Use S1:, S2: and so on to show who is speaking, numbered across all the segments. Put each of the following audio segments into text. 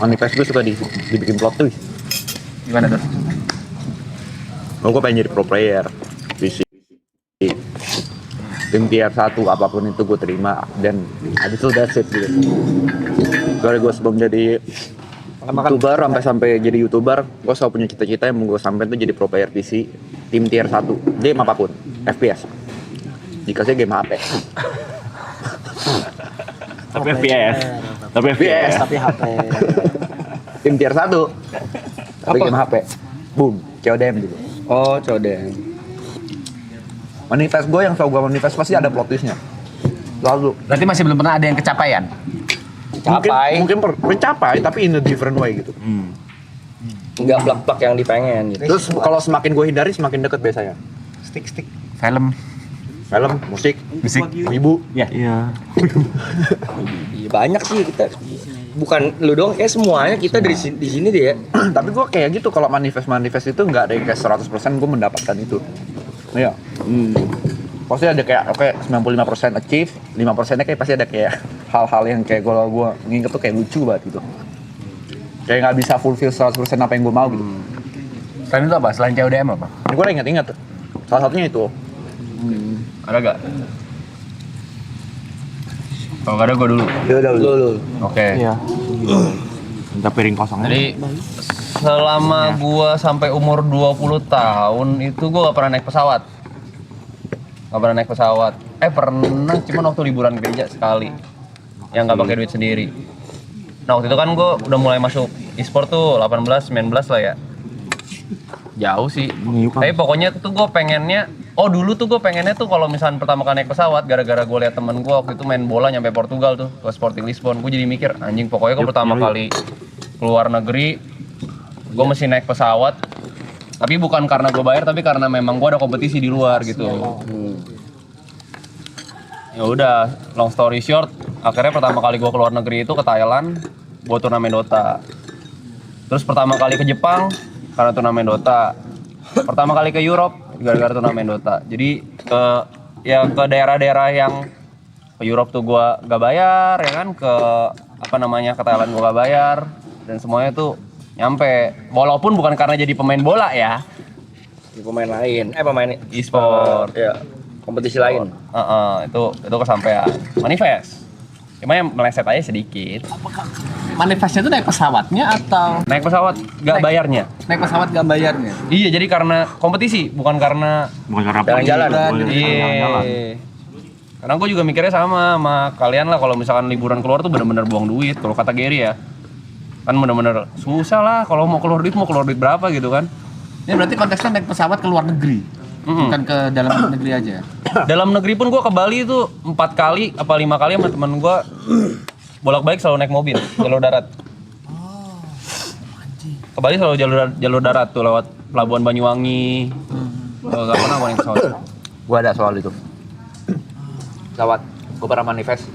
S1: manifest gue suka dibikin plot twist.
S2: Gimana tuh?
S1: Gue pengen jadi pro player PC. Tim tier 1 apapun itu gue terima dan habis itu that's it gitu. Soalnya gue sebelum jadi YouTuber sampai jadi YouTuber, gue selalu punya cita-cita yang mau gue sampai tuh jadi pro player PC tim tier 1 game apapun, FPS. Dikasih game HP.
S3: Tapi FPS. Tapi FPS.
S4: Tapi HP.
S1: Tim tier 1. Tapi game HP. Boom, CODM gitu.
S4: Oh, CODM.
S1: Manifest gue yang selalu gue manifest pasti ada plot twistnya. Selalu.
S2: Berarti masih belum pernah ada yang kecapaian?
S1: Mungkin mencapai tapi in a different way gitu.
S4: Enggak plak-plak yang dipengen gitu.
S1: Terus kalau semakin gue hindari semakin deket biasanya.
S4: Stick.
S2: Film?
S1: Musik, ibu.
S3: Iya.
S4: Iya, banyak sih kita. Bukan lu doang, kayak semuanya kita di sini deh ya.
S1: Tapi gue kayak gitu kalau manifest itu nggak ada yang kayak 100% gue mendapatkan itu. Iya. Pasti ada kayak oke 95% achieve, 5%-nya kayak pasti ada kayak hal-hal yang kayak kalau gue nginget tuh kayak lucu banget gitu. Kayak nggak bisa fulfill 100% apa yang gue mau gitu.
S2: Selain itu apa? Selain CODM apa?
S1: Ini gue udah inget-inget tuh. Salah satunya itu.
S2: Ada gak? Kalau gak ada gue dulu.
S1: Ya udah
S4: Lu.
S2: Oke.
S3: Iya. Minta piring kosong.
S2: Jadi selama gua sampai umur 20 tahun itu gua gak pernah naik pesawat. Pernah cuman waktu liburan gereja sekali. Yang gak pakai duit sendiri. Nah waktu itu kan gua udah mulai masuk e-sport tuh 18, 19 lah ya. Jauh sih. Tapi pokoknya tuh gue pengennya, dulu tuh gue pengennya tuh kalau misalnya pertama kali naik pesawat, gara-gara gue lihat temen gue waktu itu main bola nyampe Portugal tuh ke Sporting Lisbon, gue jadi mikir anjing pokoknya gue pertama kali keluar negeri, gue mesti naik pesawat. Tapi bukan karena gue bayar, tapi karena memang gue ada kompetisi di luar gitu. Ya udah, long story short, akhirnya pertama kali gue keluar negeri itu ke Thailand, buat turnamen Dota. Terus pertama kali ke Jepang karena turnamen Dota. Pertama kali ke Europe gara-gara turnamen Dota. Jadi ke daerah-daerah yang ke Europe tuh gua gak bayar ya kan, ke ke Thailand gua gak bayar dan semuanya tuh nyampe. Walaupun bukan karena jadi pemain bola ya.
S4: Pemain lain. Pemain
S2: E-sport.
S4: Ya, kompetisi lain.
S2: Itu kesampaian. Manifest. Cuma yang meleset aja sedikit.
S5: Manifestnya itu naik pesawatnya atau
S2: Naik pesawat gak bayarnya?
S5: naik pesawat gak bayarnya?
S2: Iya, jadi karena kompetisi, bukan karena
S4: Jalan-jalan.
S2: Iya. Karena gue juga mikirnya sama kalian lah, kalau misalkan liburan keluar tuh bener-bener buang duit. Kalau kata Gary ya, kan bener-bener susah lah kalau mau keluar duit berapa gitu kan?
S5: Ini berarti konteksnya naik pesawat ke luar negeri, bukan ke dalam negeri aja.
S2: Dalam negeri pun gue ke Bali itu 4 kali apa 5 kali sama temen gue bolak-balik selalu naik mobil jalur darat. Ke Bali selalu jalur darat tuh lewat Pelabuhan Banyuwangi. Gak pernah gue naik pesawat.
S1: Gue ada soal itu. Pesawat, gue pernah manifest.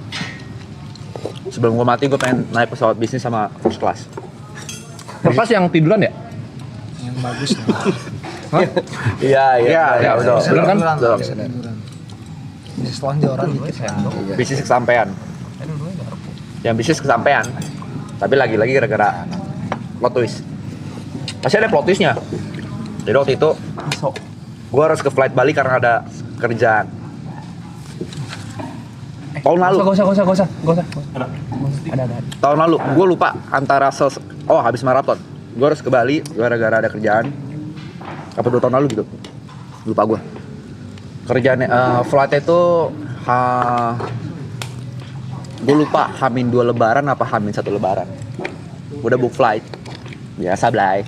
S1: Sebelum gue mati, gue pengen naik pesawat bisnis sama first class.
S2: First class yang tiduran ya?
S4: Yang bagus. Iya,
S1: betul.
S2: Bener kan?
S1: Betul.
S4: Bisnis lonjoran dikit ya.
S1: Bisnis kesampean. Yang bisnis kesampean. Tapi lagi-lagi gara-gara plot twist. Pasti ada plot twistnya. Jadi waktu itu, gue harus ke flight Bali karena ada kerjaan. Tahun lalu.
S2: Gak usah. Ada.
S1: Tahun lalu, gue lupa antara habis maraton. Gue harus ke Bali gara-gara ada kerjaan. Apa 2 tahun lalu gitu. Lupa gue. Kerjaannya, flightnya itu gue lupa H-2 lebaran apa H-1 lebaran. Gue udah book flight. Biasa Blay.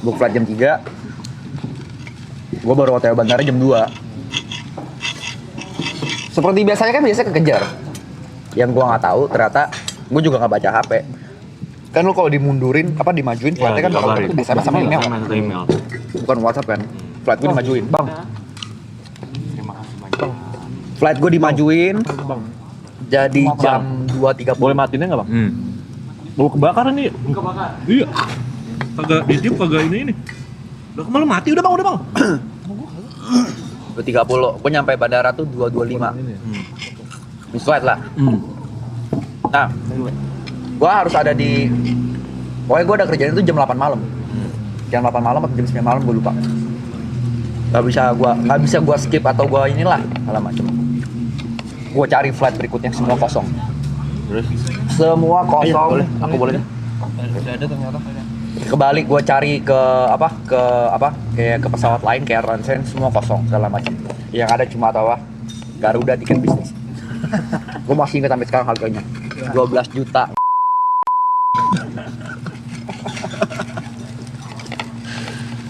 S1: Book flight jam 3. Gue baru hotel bandara jam 2. Seperti biasanya kan biasanya kekejar. Yang gue nggak tahu ternyata gue juga nggak baca HP. Kan lu kalau dimundurin dimajuin flightnya kan bakal dapet SMS sama email. Bukan WhatsApp kan. Flight gue dimajuin. Bang.
S3: Terima kasih banyak.
S1: Flight gue dimajuin. Jadi jam 2.30.
S3: Boleh matiin nggak bang? Mau kebakaran nih? Kebakar? Iya. Kagak ditiup kagak ini. Udah kemarin mati udah bang.
S1: 2.30. Gue nyampe bandara tuh 2.25. Miss flight lah. Nah, gue harus ada di Pokoknya gue udah kerjaan itu jam 8 malam. Jam 8 malam atau jam 9 malam gue lupa. Gak bisa gua skip atau gua inilah segala macam. Gua cari flight berikutnya semua kosong.
S3: Terus
S1: Semua kosong.
S3: boleh.
S1: Aku boleh deh.
S2: Ada ternyata.
S1: Kebalik gua cari ke kayak ke pesawat lain kayak Airline semua kosong segala macam. Yang ada cuma Garuda tiket bisnis. Gua masih ingat sampai sekarang harganya 12 juta.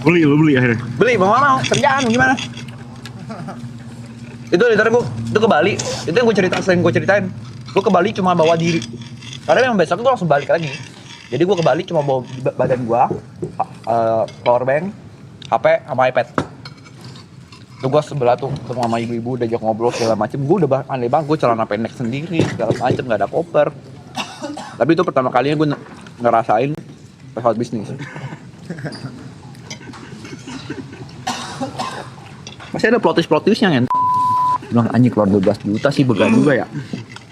S3: lu beli akhirnya.
S1: Beli mau kerjaan gimana? Itu literal gue itu ke Bali, itu yang sering gue ceritain. Gue ke Bali cuma bawa diri, karena memang besok gue langsung balik lagi. Jadi gue ke Bali cuma bawa badan gue, power bank, HP, sama iPad. Itu gue sebelah tuh ketemu sama ibu-ibu, diajak ngobrol segala macem. Gue udah aneh banget, gue celana pendek sendiri segala macem, nggak ada koper. Tapi itu pertama kalinya gue ngerasain pesawat bisnis. Masih ada plotis-plotisnya kan? Bilang anjing keluar 12 juta sih begal juga ya.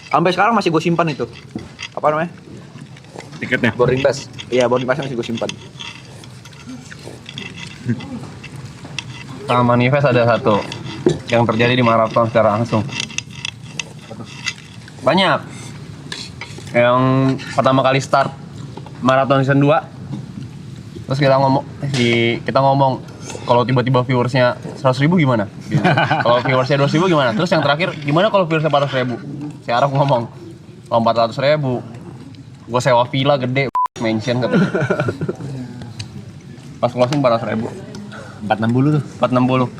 S1: Sampai sekarang masih gue simpan itu. Apa namanya?
S3: Tiketnya.
S1: Boarding pass. Iya, boarding pass masih gue simpan.
S2: Sama manifest ada satu yang terjadi di maraton secara langsung. Banyak. Yang pertama kali start maraton season 2. Terus kita ngomong kalau tiba-tiba viewersnya 100.000 gimana? Gitu. Kalau viewersnya 200.000 gimana? Terus yang terakhir gimana kalau viewersnya 400.000? Si Araf ngomong kalau 400.000 gue sewa villa gede mention katanya. Pas closing 400.000.
S5: 460 tuh.
S2: 460.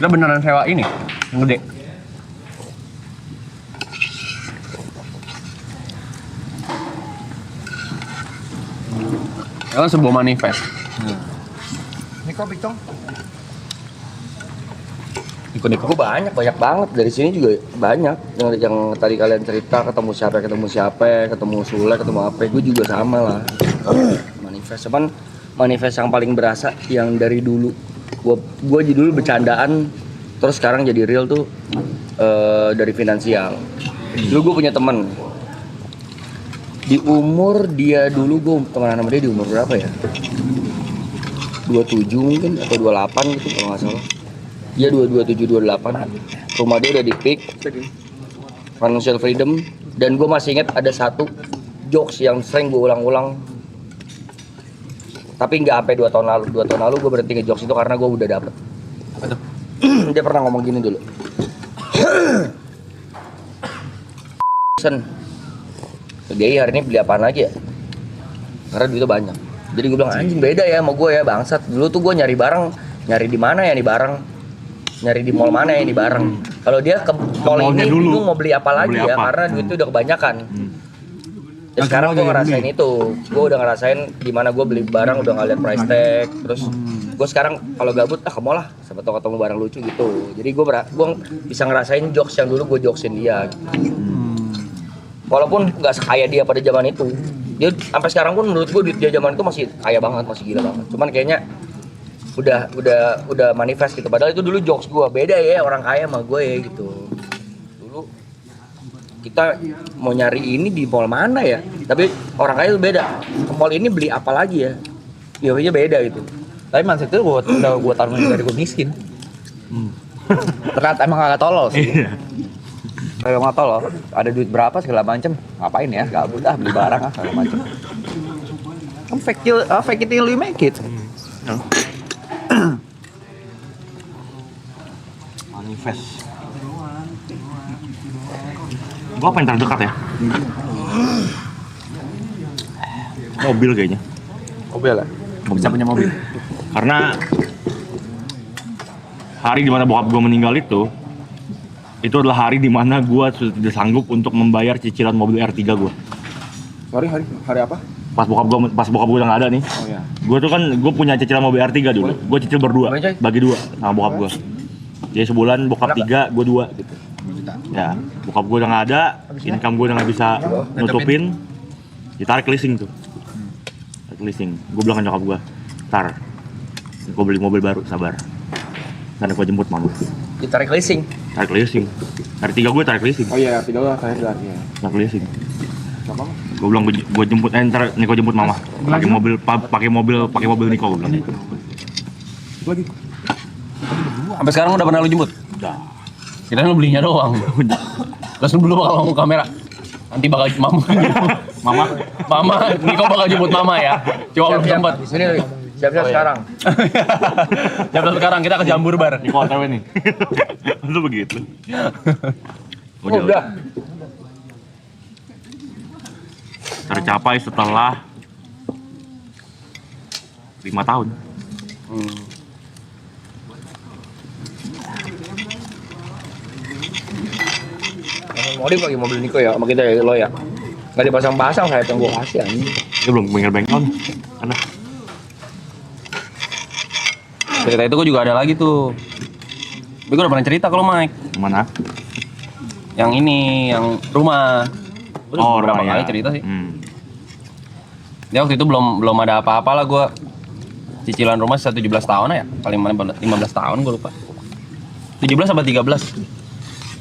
S2: Kita beneran sewa ini yang gede. Itu kan sebuah manifest.
S1: Ini kok Bicong?
S4: Gue banyak banget dari sini juga banyak yang tadi kalian cerita ketemu siapa, ketemu Sule, ketemu apa, gue juga sama lah. Manifest, cuman manifest yang paling berasa yang dari dulu gue jadi dulu bercandaan terus sekarang jadi real tuh dari finansial. Dulu gue punya temen di umur dia dulu, gue temenan sama dia di umur berapa ya? 27 mungkin atau 28 gitu kalau nggak salah. Dia 27, 28. Rumah dia udah di peak financial freedom. Dan gue masih ingat ada satu jokes yang sering gue ulang-ulang. Tapi nggak sampai 2 tahun lalu. 2 tahun lalu gue berhenti nge-jokes itu karena gue udah dapet.
S1: Apa tuh?
S4: Dia pernah ngomong gini dulu. Sen, dia hari ini beli apaan lagi ya? Karena duitnya banyak. Jadi gue bilang anjing beda ya sama gue ya bangsat. Dulu tuh gue nyari barang, nyari di mana ya nih barang? Nyari di mall mana ya nih barang? Kalau dia ke mall ini bingung mau beli apa lagi ya karena duitnya udah kebanyakan. Ya sekarang gue ngerasain itu. Gue udah ngerasain di mana gue beli barang udah nggak lihat price tag. Terus gue sekarang kalau gabut ke mall lah, siapa tau ketemu barang lucu gitu. Jadi gue bisa ngerasain jokes yang dulu gue jokesin dia. Gitu. Walaupun nggak sekaya dia pada zaman itu. Dia sampai sekarang pun menurut gue dia zaman itu masih kaya banget, masih gila banget. Cuman kayaknya udah manifest gitu. Padahal itu dulu jokes gue beda ya orang kaya sama gue ya gitu. Dulu kita mau nyari ini di mall mana ya? Tapi orang kaya itu beda. Ke mall ini beli apa lagi ya? Biayanya beda gitu.
S1: Tapi mindset itu udah gue taruhin dari gue miskin. Ternyata emang agak tolol sih. Kalau nggak tolol, ada duit berapa segala macem, ngapain ya? Gabut beli barang segala macem. Kan fake it till you make it.
S3: Manifest. Gua apa yang terdekat ya? Mobil kayaknya.
S1: Mobil lah. Bisa punya mobil.
S3: Karena hari dimana bokap gua meninggal itu adalah hari dimana gua sudah tidak sanggup untuk membayar cicilan mobil R3 gua.
S1: Sorry, hari apa?
S3: Pas bokap gua udah nggak ada nih.
S1: Oh iya.
S3: Gua punya cicilan mobil R3 dulu. Gua cicil berdua, bagi 2 sama bokap gua. Jadi sebulan bokap 3, gua 2 gitu. Ya, bokap gua udah nggak ada, income gua udah nggak bisa nutupin. Ditarik leasing tuh. Tarik leasing. Gua bilang ke nyokap gua, "Tar, gua beli mobil baru, sabar. Nanti gua jemput mama."
S4: Ditarik leasing.
S3: Tarik leasing. R3 gue tarik leasing.
S1: Oh iya, tidak lah saya bilang ya.
S3: Tarik leasing.
S1: Apa?
S3: Gue bilang gue jemput, ntar Niko jemput mama. Pakai mobil Niko gue bilang.
S2: Sampai sekarang udah pernah lu jemput?
S3: Udah.
S2: Kirain lu belinya doang. Terus lu bakal ngomong kamera. Nanti bakal mama, Niko bakal jemput mama ya. Coba belum sempet.
S4: Sini, siap-siap sekarang.
S2: Siap-siap sekarang kita ke Jambur Bar.
S3: Niko OTW nih. Itu begitu.
S4: Udah.
S3: Tercapai setelah 5 tahun.
S4: Modif lagi mobil Niko ya, sama kita ya, lo ya. Nggak dipasang-pasang kayak yang gue kasih anjing.
S3: Dia belum bengkel-bengkel. Karena
S2: Cerita itu gue juga ada lagi tuh. Tapi gue udah pernah cerita kalau Mike.
S3: mana?
S2: Yang ini, yang rumah. Gua udah beberapa
S3: rumah
S2: kali
S3: ya.
S2: cerita sih. Ya waktu itu belum ada apa-apa lah gue. Cicilan rumah 17 tahun ya, paling mana 15 tahun gue lupa. 17 apa 13.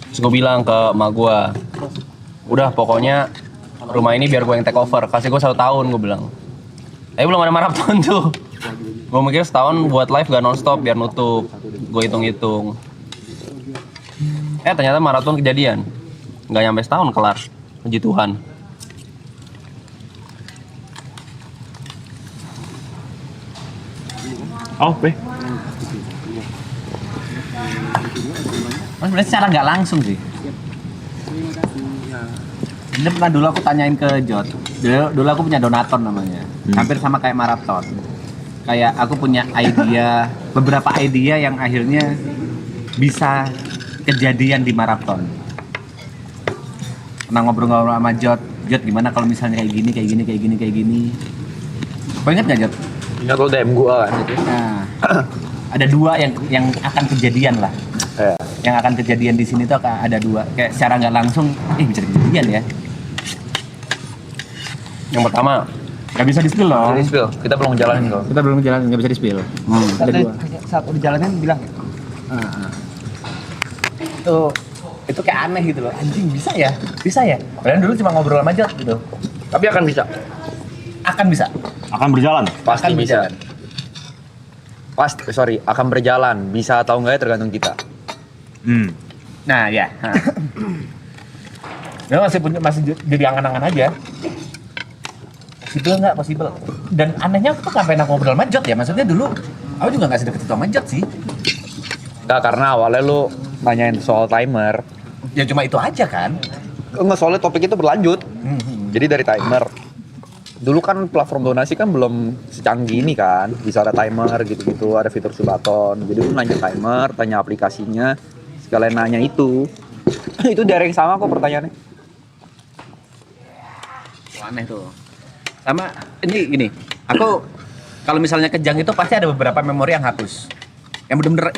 S2: Terus gue bilang ke emak gue, udah pokoknya rumah ini biar gue yang take over, kasih gue 1 tahun gue bilang. Tapi belum ada maraton tuh. Gue mikir setahun buat live gak nonstop biar nutup. Gue hitung-hitung. Ternyata maraton kejadian. Gak nyampe setahun kelar. Puji Tuhan.
S3: Oh,
S5: Mas sebenarnya secara nggak langsung sih. Ini pernah dulu aku tanyain ke Jod. Dulu aku punya donaton namanya. Hampir sama kayak maraton. Kayak aku punya beberapa idea yang akhirnya bisa kejadian di maraton. Pernah ngobrol-ngobrol sama Jod gimana kalau misalnya kayak gini. Kau inget nggak Jod?
S1: Ingat lo DM gua kan itu.
S5: Nah, ada 2 yang akan kejadian lah. Yang akan kejadian di sini tuh ada 2. Kayak secara nggak langsung, bisa kejadian ya.
S2: Yang pertama,
S5: Nggak bisa di-spill loh.
S1: Jadi spill, kita belum jalanin kok.
S5: Kita belum jalanin, nggak bisa di-spill. Ada 2.
S6: Saat udah jalanin bilang
S5: Itu kayak aneh gitu loh. Anjing bisa ya? Padahal dulu cuma ngobrol sama Jod gitu.
S4: Tapi akan bisa.
S5: Akan bisa.
S3: akan berjalan.
S1: Pasti bisa. Akan berjalan. Bisa atau enggak ya tergantung kita.
S5: Nah ya. Dia masih jadi angan-angan aja. Possible nggak? Possible. Dan anehnya aku tuh ngapain aku ngobrol sama Jod ya? Maksudnya dulu aku juga nggak sedekat itu sama Jod sih.
S1: Enggak, karena awalnya lu nanyain soal timer.
S5: Ya cuma itu aja kan.
S1: Enggak, soalnya topik itu berlanjut. Jadi dari timer. Dulu kan platform donasi kan belum secanggih ini kan. Bisa ada timer gitu-gitu, ada fitur subaton. Jadi lu nanya timer, tanya aplikasinya, sekalian nanya itu. Itu dari yang sama kok pertanyaannya.
S5: Aneh tuh. Sama ini gini, aku kalau misalnya kejang itu pasti ada beberapa memori yang hapus. Yang benar-benar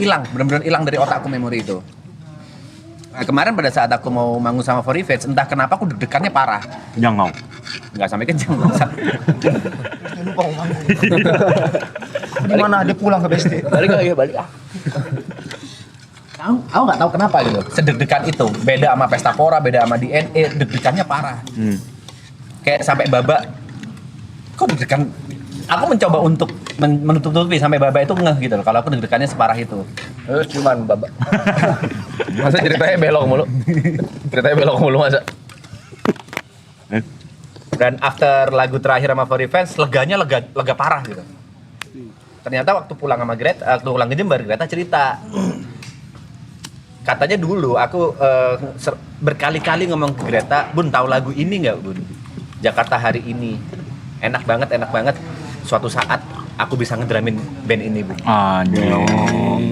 S5: hilang dari otakku memori itu. Nah, kemarin pada saat aku mau manggung sama For Revenge, entah kenapa aku deg-degannya parah.
S3: Jangan mau.
S5: Nggak sampai kejang.
S6: lupa mau manggung. Di mana dia pulang ke BSD?
S4: Balik.
S5: Aku nggak tahu kenapa gitu. Sedeg-degan itu. Beda sama Pesta Pora, beda sama DNA, deg-degannya parah. Kayak sampai babak. Kok deg-degan? Aku mencoba untuk menutup-tutupi sampai babak itu ngeh gitu loh. Kalau aku deg-degannya separah itu.
S4: Cuman babak. Masa ceritanya belok mulu masa.
S5: Dan after lagu terakhir sama For Revenge, leganya lega parah gitu. Ternyata waktu pulang sama Greta, waktu pulang ke Jember, Greta cerita. Katanya dulu aku berkali-kali ngomong ke Greta, Bun tahu lagu ini nggak Bun? Jakarta Hari Ini. Enak banget. Suatu saat aku bisa ngedramin band ini Bun.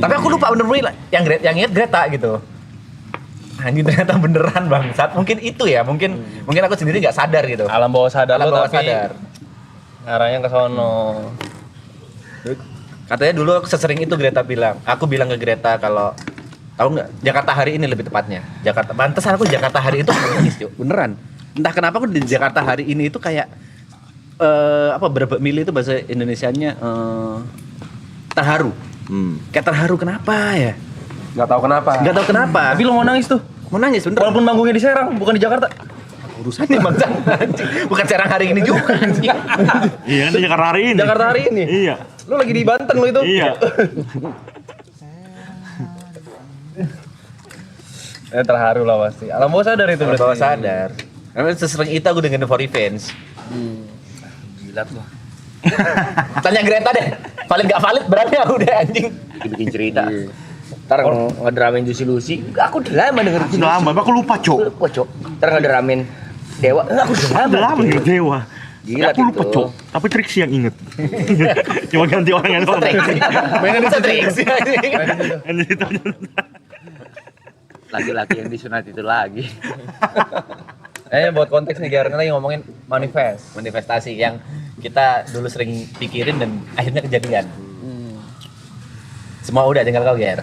S5: Tapi aku lupa bener-bener yang inget Greta gitu. Anjing ternyata beneran bangsat. Mungkin itu ya, mungkin aku sendiri nggak sadar gitu.
S2: alam bawah sadar
S5: Alam
S2: lo
S5: bawah
S2: tapi
S5: sadar.
S2: arahnya ke sono.
S5: Katanya dulu sesering itu Greta bilang. Aku bilang ke Greta kalau tahu nggak Jakarta Hari Ini lebih tepatnya. Pantesan aku Jakarta Hari itu nangis yuk, beneran. Entah kenapa aku di Jakarta Hari Ini itu kayak berebek milih itu bahasa Indonesianya terharu. Kayak terharu kenapa ya?
S2: Nggak tahu kenapa.
S5: Nggak tahu kenapa.
S2: Tapi lo mau nangis tuh.
S5: Mau nangis bener.
S2: Walaupun manggungnya di Serang, bukan di Jakarta.
S5: urusannya bang anjing. Bukan serang hari ini juga anjing.
S3: Iya kan Jakarta hari ini.
S2: Jakarta hari ini.
S3: Iya.
S2: Lu lagi di Banten lu itu.
S3: Iya.
S2: Terharu lah pasti. Alam bawah sadar itu
S5: Alam bawah sadar. Karena sesering itu aku dengerin For Revenge.
S4: Gila tuh.
S5: Tanya Greta deh. Valid gak valid berani aku deh anjing.
S1: Bikin cerita.
S4: Ntar ngedramain Juicy Lucy, aku udah lama denger Juicy
S3: Udah lama, aku lupa, Cok.
S4: Lupa, Cok. Ntar ngederamin Dewa, aku
S3: Udah lama nih Dewa.
S4: Gila
S3: Aku lupa,
S4: gitu.
S3: Cok. Tapi Trixie yang inget. Cuma ganti orang yang doang.
S5: Mainan itu Trixie anjing.
S3: Yang itu aja.
S1: Laki-laki yang disunat itu lagi.
S2: Buat konteks nih, Garen lagi ngomongin manifest.
S5: Manifestasi yang kita dulu sering pikirin dan akhirnya kejadian. Semua udah tinggal kau Ger.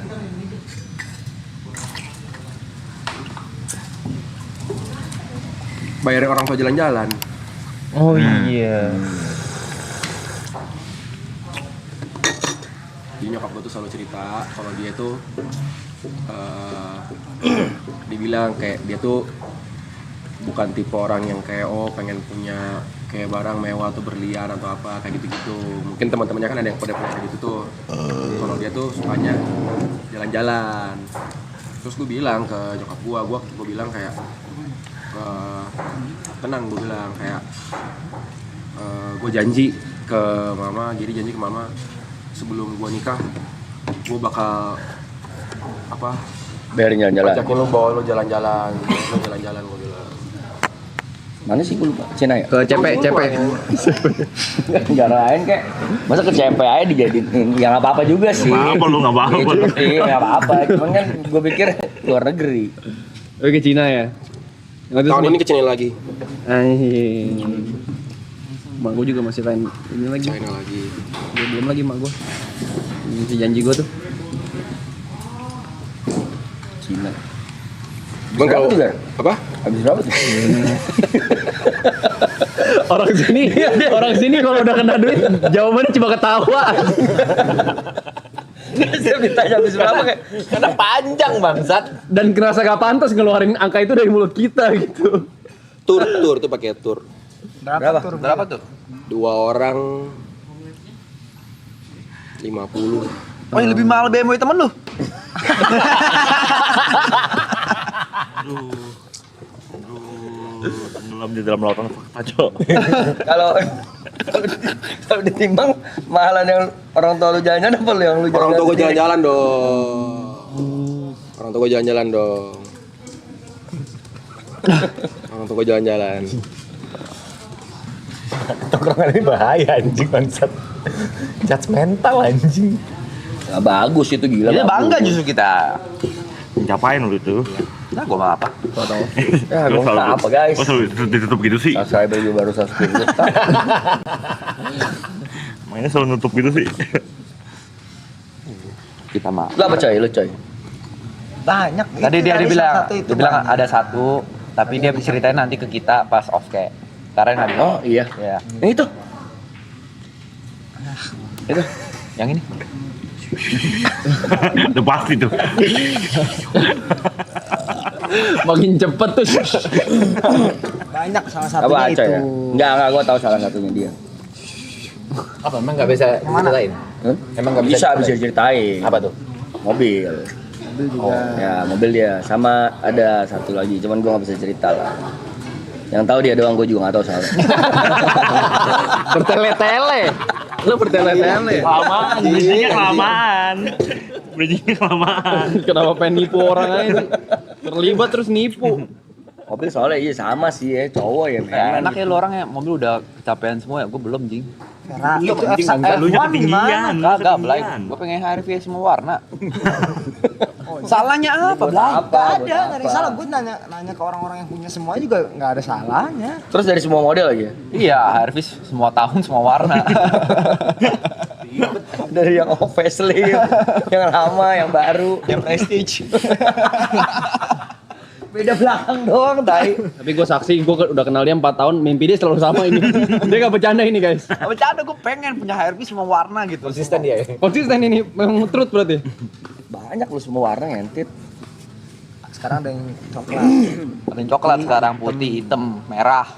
S7: Bayarin orang tua jalan-jalan.
S2: Oh iya.
S7: Jadi nyokap gue tuh selalu cerita kalau dia tuh dibilang kayak dia tuh bukan tipe orang yang kayak pengen punya kayak barang mewah atau berlian atau apa kayak gitu-gitu. Mungkin teman-temannya kan ada yang pada punya kayak gitu tuh. Kalau dia tuh sukanya jalan-jalan. Terus gue bilang ke nyokap gue bilang kayak tenang, gue bilang kayak gue janji ke mama, jadi janji ke mama sebelum gue nikah gue bakal
S4: Bayarin jalan-jalan.
S7: ajakin lu, bawa lu jalan-jalan gue bilang.
S4: Mana sih gue lupa? Cina ya?
S1: Ke CP.
S4: Negara lain kayak masa ke CP aja dijadiin ya nggak apa-apa juga sih.
S3: Apa lu nggak apa-apa?
S4: Iya, cuti nggak apa-apa. Cuman kan gue pikir luar negeri.
S2: Oke, Cina ya.
S7: Tahun ini kecilin lagi,
S2: Anjing. Mak gue juga masih lain ini lagi.
S7: China lagi.
S2: Belum lagi mak gue. Ini si janji gue tuh.
S4: Cina.
S7: Bang kalau
S4: Berapa tuh, Gar?
S7: apa?
S4: Habis berapa tuh?
S2: orang sini kalau udah kena duit jawabannya cuma ketawa.
S4: Saya ditanya habis berapa kayak
S5: Karena panjang bangsat.
S2: Dan kerasa gak pantas ngeluarin angka itu dari mulut kita gitu.
S7: Tur tuh pakai tur.
S1: Berapa tuh?
S7: 2 orang 50.
S1: Oh, yang lebih mahal BMW temen lu.
S3: Tenggelam di dalam lautan fakta, Cok.
S4: kalau ditimbang mahalan yang orang tua lu jalan-jalan apa lu yang lu
S7: Orang tua gue
S4: sendiri?
S7: jalan-jalan dong. Orang tua gue jalan-jalan dong. Orang tua gue jalan-jalan.
S5: Tongkrongan ini bahaya anjing bangsat. Judgmental anjing.
S4: Nggak bagus itu gila.
S1: Ini
S4: bagus.
S1: bangga justru kita.
S3: Capain lu itu.
S1: Nah, gua mah apa?
S4: Ya, gua nggak apa guys.
S3: Masa lu ditutup gitu sih?
S4: Subscriber juga baru 110 juta.
S3: Mainnya selalu nutup gitu sih.
S1: Kita mah.
S4: Lu apa coy? Lu coy?
S6: Banyak.
S1: Tadi
S6: Itu
S1: dia
S6: dari
S1: bilang,
S6: salah satu itu
S1: dia bilang
S6: banyak.
S1: ada satu, tapi dia ceritain nanti ke kita pas off kayak. Sekarang nggak bilang.
S4: Oh iya.
S1: Ya.
S4: Yang itu.
S1: Itu. Yang ini.
S3: Udah pasti tuh.
S2: Makin cepet tuh.
S6: Banyak salah
S4: Apa
S6: satunya
S4: coy ya?
S6: itu.
S4: Enggak, gua tahu salah satunya dia.
S5: Apa emang nggak bisa diceritain?
S4: Hah?
S5: Emang nggak
S4: bisa
S5: bisa
S4: ceritain.
S5: Apa tuh?
S4: Mobil.
S6: Mobil juga.
S4: Ya, mobil dia sama ada satu lagi, cuman gua nggak bisa cerita lah. Yang tahu dia doang, gua juga nggak tahu soalnya.
S2: Bertele-tele. Lu bertele-tele.
S3: Kelamaan, bridgingnya kelamaan. Bridgingnya kelamaan.
S2: Kenapa pengen nipu orang aja sih? Terlibat terus nipu.
S4: Mobil soalnya iya sama sih ya, cowok ya memang.
S1: Enak ya lu orangnya, mobil udah kecapean semua ya, gua belum jing.
S6: Karena
S3: Iya,
S6: itu
S3: anjing,
S6: F1
S3: lu nya
S6: gimana?
S3: ketinggian.
S1: Kagak, Blay. Gua pengen HRV semua warna. Salahnya apa, Blay?
S4: Apa?
S6: Gak
S4: buat
S6: ada, nggak ada
S4: apa?
S6: salah. Gue nanya ke orang-orang yang punya semua juga nggak ada salahnya.
S4: Terus dari semua model aja.
S1: Iya, HRV semua tahun, semua warna.
S4: Dari yang facelift, yang lama, yang baru, yang prestige. Beda belakang doang, tai.
S2: Tapi gue saksi, gue udah kenal dia 4 tahun, mimpi dia selalu sama ini. Dia gak bercanda ini guys.
S1: Bercanda, gue pengen punya HRV semua warna gitu.
S5: Konsisten dia ya.
S2: Konsisten ini, memang truth berarti.
S4: Banyak lu semua warna ngentit.
S6: Sekarang ada yang coklat.
S1: Ada yang coklat sekarang, putih, hitam, merah.